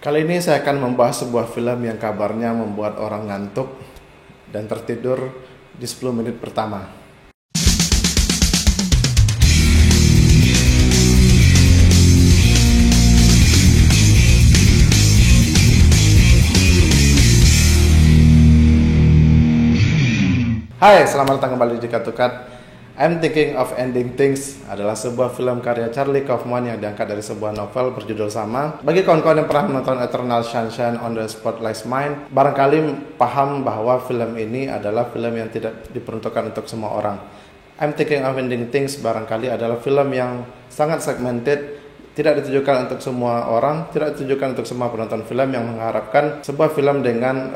Kali ini saya akan membahas sebuah film yang kabarnya membuat orang ngantuk dan tertidur di 10 menit pertama. Hai, selamat datang kembali di Cut to Cut. I'm Thinking of Ending Things adalah sebuah film karya Charlie Kaufman yang diangkat dari sebuah novel berjudul sama. Bagi kawan-kawan yang pernah menonton Eternal Sunshine on the Spotless Mind, barangkali paham bahwa film ini adalah film yang tidak diperuntukkan untuk semua orang. I'm Thinking of Ending Things barangkali adalah film yang sangat segmented, tidak ditujukan untuk semua orang, tidak ditujukan untuk semua penonton film yang mengharapkan sebuah film dengan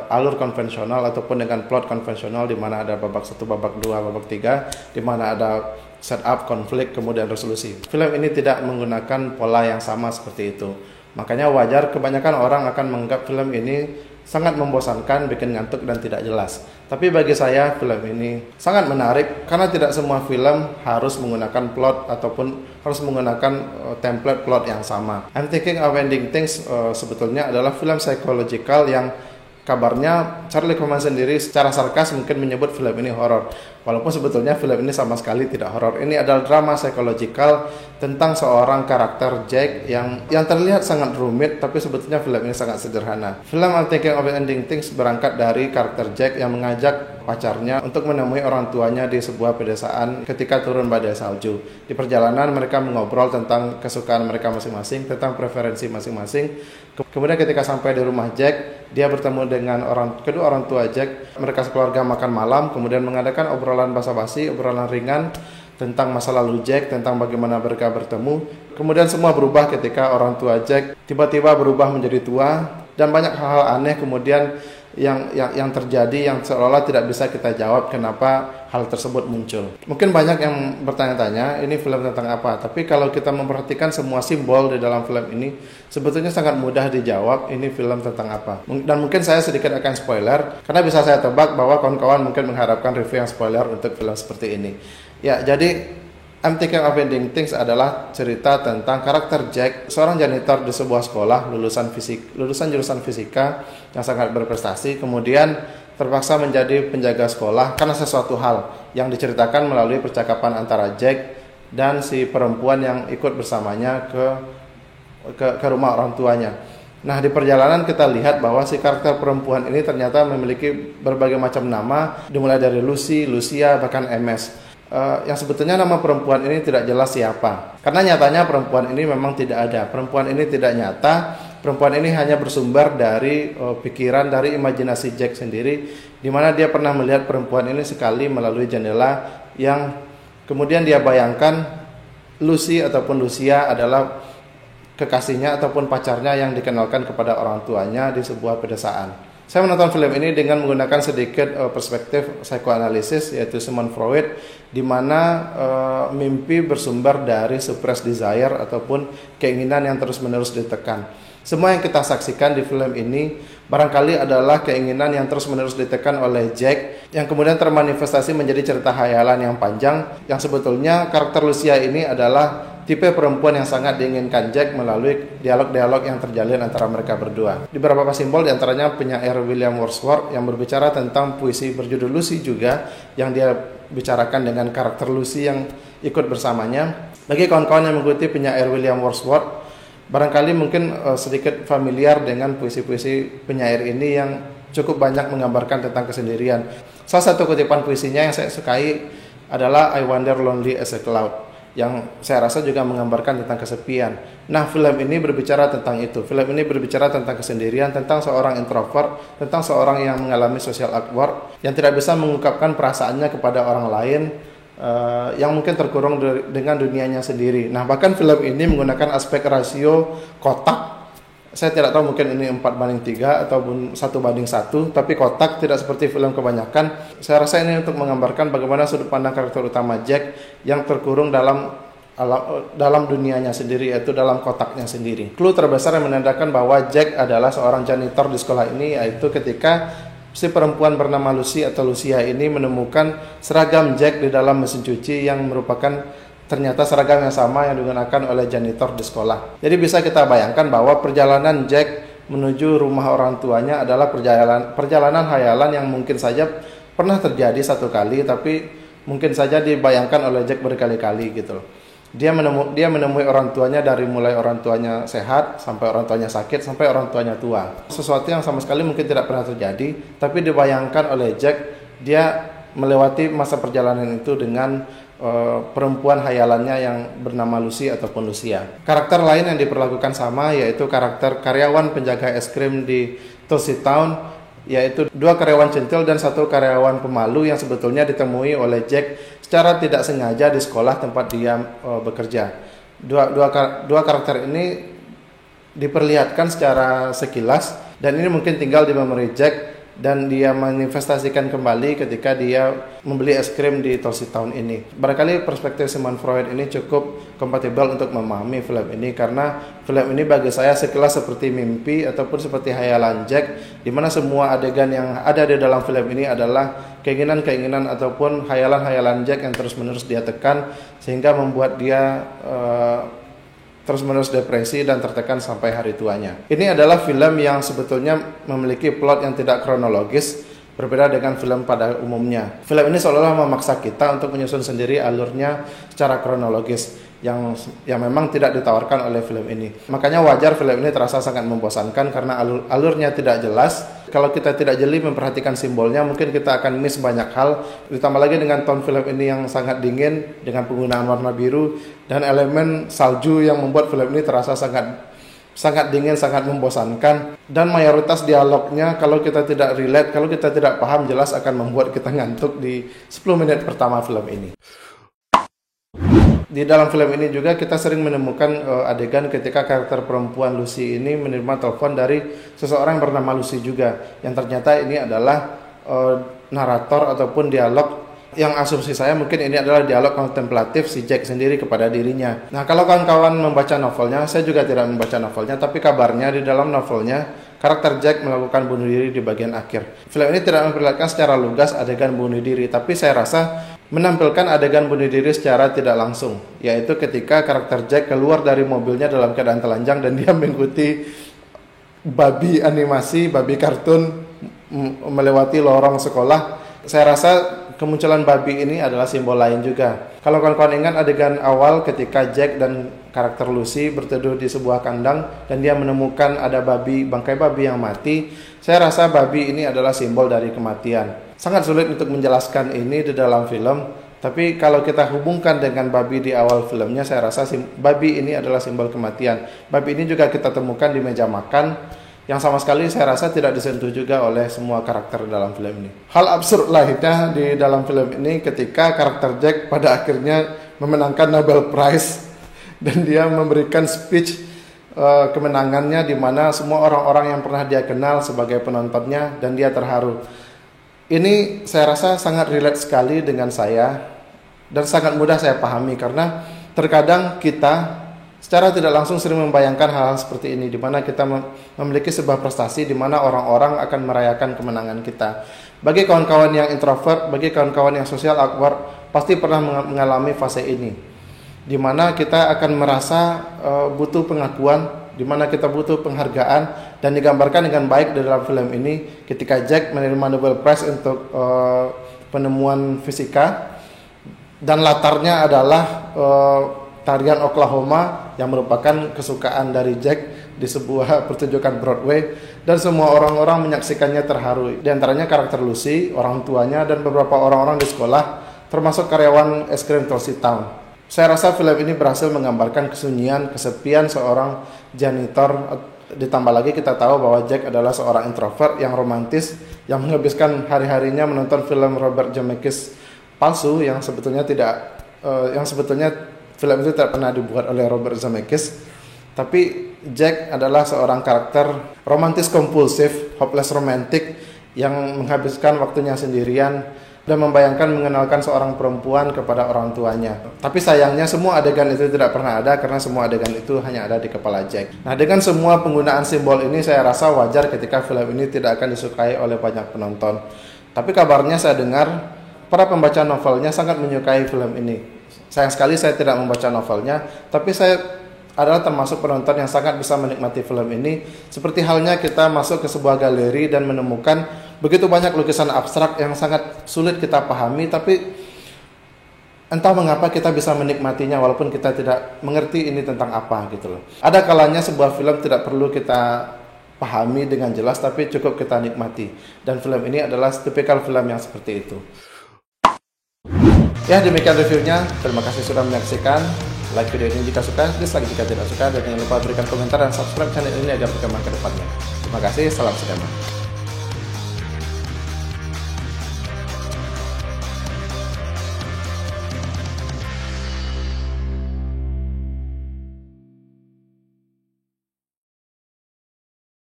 alur konvensional ataupun dengan plot konvensional di mana ada babak 1, babak 2, babak 3, di mana ada setup, konflik, kemudian resolusi. Film ini tidak menggunakan pola yang sama seperti itu. Makanya wajar kebanyakan orang akan menganggap film ini sangat membosankan, bikin ngantuk dan tidak jelas. Tapi bagi saya film ini sangat menarik karena tidak semua film harus menggunakan plot ataupun harus menggunakan template plot yang sama. I'm Thinking of Ending Things sebetulnya adalah film psychological yang kabarnya Charlie Kaufman sendiri secara sarkas mungkin menyebut film ini horor. Walaupun sebetulnya film ini sama sekali tidak horor. Ini adalah drama psychological tentang seorang karakter Jack yang terlihat sangat rumit, tapi sebetulnya film ini sangat sederhana. Film I'm Thinking of Ending Things berangkat dari karakter Jack yang mengajak pacarnya untuk menemui orang tuanya di sebuah pedesaan ketika turun badai salju. Di perjalanan mereka mengobrol tentang kesukaan mereka masing-masing, tentang preferensi masing-masing. Kemudian ketika sampai di rumah Jack, dia bertemu dengan kedua orang tua Jack. Mereka sekeluarga makan malam, kemudian mengadakan obrolan basa-basi, obrolan ringan tentang masa lalu Jack, tentang bagaimana mereka bertemu. Kemudian semua berubah ketika orang tua Jack tiba-tiba berubah menjadi tua, dan banyak hal-hal aneh kemudian yang terjadi yang seolah-olah tidak bisa kita jawab kenapa hal tersebut muncul. Mungkin banyak yang bertanya-tanya ini film tentang apa, tapi kalau kita memperhatikan semua simbol di dalam film ini sebetulnya sangat mudah dijawab ini film tentang apa. Dan mungkin saya sedikit akan spoiler karena bisa saya tebak bahwa kawan-kawan mungkin mengharapkan review yang spoiler untuk film seperti ini. Ya, jadi I'm Thinking of Ending Things adalah cerita tentang karakter Jack, seorang janitor di sebuah sekolah lulusan jurusan fisika yang sangat berprestasi, kemudian terpaksa menjadi penjaga sekolah karena sesuatu hal yang diceritakan melalui percakapan antara Jack dan si perempuan yang ikut bersamanya ke rumah orang tuanya. Nah, di perjalanan kita lihat bahwa si karakter perempuan ini ternyata memiliki berbagai macam nama, dimulai dari Lucy, Lucia, bahkan MS. Yang sebetulnya nama perempuan ini tidak jelas siapa. Karena nyatanya perempuan ini memang tidak ada. Perempuan ini tidak nyata. Perempuan ini hanya bersumber dari pikiran, dari imajinasi Jack sendiri, di mana dia pernah melihat perempuan ini sekali melalui jendela yang kemudian dia bayangkan Lucy ataupun Lucia adalah kekasihnya ataupun pacarnya yang dikenalkan kepada orang tuanya di sebuah pedesaan. Saya menonton film ini dengan menggunakan sedikit perspektif psikoanalisis, yaitu Sigmund Freud, di mana mimpi bersumber dari suppressed desire ataupun keinginan yang terus-menerus ditekan. Semua yang kita saksikan di film ini barangkali adalah keinginan yang terus-menerus ditekan oleh Jack yang kemudian termanifestasi menjadi cerita khayalan yang panjang, yang sebetulnya karakter Lucia ini adalah tipe perempuan yang sangat diinginkan Jack melalui dialog-dialog yang terjalin antara mereka berdua. Di beberapa simbol diantaranya penyair William Wordsworth yang berbicara tentang puisi berjudul Lucy juga, yang dia bicarakan dengan karakter Lucy yang ikut bersamanya. Bagi kawan-kawan yang mengikuti penyair William Wordsworth, barangkali mungkin sedikit familiar dengan puisi-puisi penyair ini yang cukup banyak menggambarkan tentang kesendirian. Salah satu kutipan puisinya yang saya sukai adalah I wander lonely as a cloud, yang saya rasa juga menggambarkan tentang kesepian. Nah, film ini berbicara tentang itu. Film ini berbicara tentang kesendirian, tentang seorang introvert, tentang seorang yang mengalami social awkward, yang tidak bisa mengungkapkan perasaannya kepada orang lain, yang mungkin terkurung dengan dunianya sendiri. Nah, bahkan film ini menggunakan aspek rasio kotak. Saya tidak tahu mungkin ini 4:3 ataupun 1:1, tapi kotak, tidak seperti film kebanyakan. Saya rasa ini untuk menggambarkan bagaimana sudut pandang karakter utama Jack yang terkurung dalam dunianya sendiri, yaitu dalam kotaknya sendiri. Clue terbesar yang menandakan bahwa Jack adalah seorang janitor di sekolah ini yaitu ketika si perempuan bernama Lucy atau Lucia ini menemukan seragam Jack di dalam mesin cuci yang merupakan ternyata seragam yang sama yang digunakan oleh janitor di sekolah. Jadi bisa kita bayangkan bahwa perjalanan Jack menuju rumah orang tuanya adalah perjalanan hayalan yang mungkin saja pernah terjadi satu kali, tapi mungkin saja dibayangkan oleh Jack berkali-kali gitu loh. Dia menemui orang tuanya dari mulai orang tuanya sehat, sampai orang tuanya sakit, sampai orang tuanya tua. Sesuatu yang sama sekali mungkin tidak pernah terjadi, tapi dibayangkan oleh Jack, dia melewati masa perjalanan itu dengan perempuan hayalannya yang bernama Lucy ataupun Lucia. Karakter lain yang diperlakukan sama yaitu karakter karyawan penjaga es krim di Tulsi Town, yaitu 2 karyawan centil dan 1 karyawan pemalu yang sebetulnya ditemui oleh Jack secara tidak sengaja di sekolah tempat dia bekerja. Dua karakter ini diperlihatkan secara sekilas dan ini mungkin tinggal di memori Jack dan dia manifestasikan kembali ketika dia membeli es krim di Tulsi Town ini. Barangkali perspektif Sigmund Freud ini cukup kompatibel untuk memahami film ini, karena film ini bagi saya sekilas seperti mimpi ataupun seperti hayalan Jack, di mana semua adegan yang ada di dalam film ini adalah keinginan-keinginan ataupun hayalan-hayalan Jack yang terus-menerus dia tekan sehingga membuat dia terus-menerus depresi dan tertekan sampai hari tuanya. Ini adalah film yang sebetulnya memiliki plot yang tidak kronologis, berbeda dengan film pada umumnya. Film ini seolah-olah memaksa kita untuk menyusun sendiri alurnya secara kronologis yang memang tidak ditawarkan oleh film ini. Makanya wajar film ini terasa sangat membosankan karena alurnya tidak jelas. Kalau kita tidak jeli memperhatikan simbolnya, mungkin kita akan miss banyak hal. Ditambah lagi dengan tone film ini yang sangat dingin dengan penggunaan warna biru dan elemen salju yang membuat film ini terasa sangat dingin, sangat membosankan. Dan mayoritas dialognya kalau kita tidak relate, kalau kita tidak paham, jelas akan membuat kita ngantuk di 10 menit pertama film ini. Di dalam film ini juga kita sering menemukan adegan ketika karakter perempuan Lucy ini menerima telepon dari seseorang bernama Lucy juga, yang ternyata ini adalah narator ataupun dialog yang asumsi saya mungkin ini adalah dialog kontemplatif si Jack sendiri kepada dirinya. Nah, kalau kawan-kawan membaca novelnya, saya juga tidak membaca novelnya, tapi kabarnya di dalam novelnya karakter Jack melakukan bunuh diri di bagian akhir. Film ini tidak memperlihatkan secara lugas adegan bunuh diri, tapi saya rasa menampilkan adegan bunuh diri secara tidak langsung, yaitu ketika karakter Jack keluar dari mobilnya dalam keadaan telanjang dan dia mengikuti babi animasi, babi kartun melewati lorong sekolah. Saya rasa kemunculan babi ini adalah simbol lain juga. Kalau kawan-kawan ingat adegan awal ketika Jack dan karakter Lucy berteduh di sebuah kandang dan dia menemukan ada bangkai babi yang mati, saya rasa babi ini adalah simbol dari kematian. Sangat sulit untuk menjelaskan ini di dalam film, tapi kalau kita hubungkan dengan babi di awal filmnya, saya rasa babi ini adalah simbol kematian. Babi ini juga kita temukan di meja makan, yang sama sekali saya rasa tidak disentuh juga oleh semua karakter dalam film ini. Hal absurd lainnya di dalam film ini ketika karakter Jack pada akhirnya memenangkan Nobel Prize dan dia memberikan speech kemenangannya di mana semua orang-orang yang pernah dia kenal sebagai penontonnya dan dia terharu. Ini saya rasa sangat relate sekali dengan saya dan sangat mudah saya pahami karena terkadang kita secara tidak langsung sering membayangkan hal-hal seperti ini, di mana kita memiliki sebuah prestasi di mana orang-orang akan merayakan kemenangan kita. Bagi kawan-kawan yang introvert, bagi kawan-kawan yang social awkward, pasti pernah mengalami fase ini, di mana kita akan merasa butuh pengakuan, di mana kita butuh penghargaan, dan digambarkan dengan baik di dalam film ini ketika Jack menerima Nobel Prize untuk penemuan fisika, dan latarnya adalah tarian Oklahoma yang merupakan kesukaan dari Jack di sebuah pertunjukan Broadway, dan semua orang-orang menyaksikannya terharu. Di antaranya karakter Lucy, orang tuanya, dan beberapa orang-orang di sekolah, termasuk karyawan es krim Tulsi Town. Saya rasa film ini berhasil menggambarkan kesunyian, kesepian seorang janitor. Ditambah lagi kita tahu bahwa Jack adalah seorang introvert yang romantis, yang menghabiskan hari-harinya menonton film Robert Zemeckis palsu yang sebetulnya film itu tidak pernah dibuat oleh Robert Zemeckis. Tapi Jack adalah seorang karakter romantis kompulsif, hopeless romantic yang menghabiskan waktunya sendirian dan membayangkan mengenalkan seorang perempuan kepada orang tuanya. Tapi sayangnya semua adegan itu tidak pernah ada karena semua adegan itu hanya ada di kepala Jack. Nah, dengan semua penggunaan simbol ini saya rasa wajar ketika film ini tidak akan disukai oleh banyak penonton. Tapi kabarnya saya dengar para pembaca novelnya sangat menyukai film ini. Sayang sekali saya tidak membaca novelnya, tapi saya adalah termasuk penonton yang sangat bisa menikmati film ini. Seperti halnya kita masuk ke sebuah galeri dan menemukan begitu banyak lukisan abstrak yang sangat sulit kita pahami, tapi entah mengapa kita bisa menikmatinya walaupun kita tidak mengerti ini tentang apa gitu loh. Ada kalanya sebuah film tidak perlu kita pahami dengan jelas, tapi cukup kita nikmati. Dan film ini adalah tipikal film yang seperti itu. Ya, demikian reviewnya. Terima kasih sudah menyaksikan. Like video ini jika suka, dislike jika tidak suka, dan jangan lupa berikan komentar dan subscribe channel ini agar berkembang ke depannya. Terima kasih, salam sejahtera.